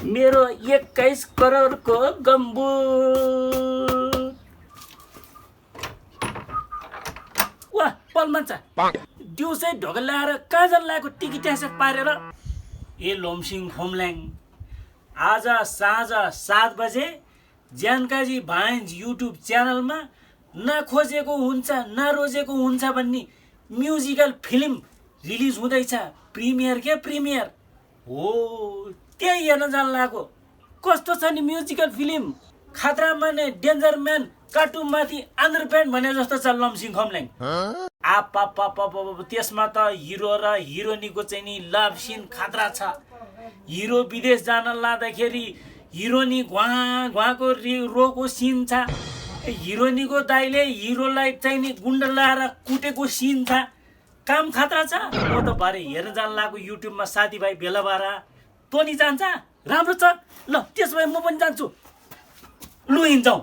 मेरो 21 करोडको गम्बुट। वाह पलमान्छा दिउँसै ढोका ल्याएर कहाँ जान लागेको टिकी ट्यासेक पारेर। ए लोमसिङ खोमल्याङ, आज साँझ 7 बजे जानकाजी भाइन्ज युट्युब च्यानलमा नखोजेको हुन्छ नरोजेको हुन्छ भन्ने म्युजिकल फिल्म रिलिज हुँदैछ। प्रिमियर के प्रिमियर हो, त्यही हेर्न जान लागेको। कस्तो छ नि म्युजिकल फिल्म? खतरा माने डेन्जर म्यान कार्टुनमाथि आन्द्रप्यान्ट भने जस्तो छ लमसिङ खोमल्याङ। त्यसमा त हिरो र हिरोइनीको चाहिँ नि लभ सिन खतरा छ। हिरो विदेश जान लाँदाखेरि हिरोइनी घुवाको रोको सिन छ। हिरोइनीको दाइले हिरोलाई चाहिँ नि गुन्डा लाएर कुटेको सिन छ। काम खतरा छ। म त भरे हेर्न जान लागेको युट्युबमा साथीभाइ भेला भएर। तँ नि जान्छ? राम्रो छ। ल त्यसो भए म पनि जान्छु। लु हिँड्छौँ।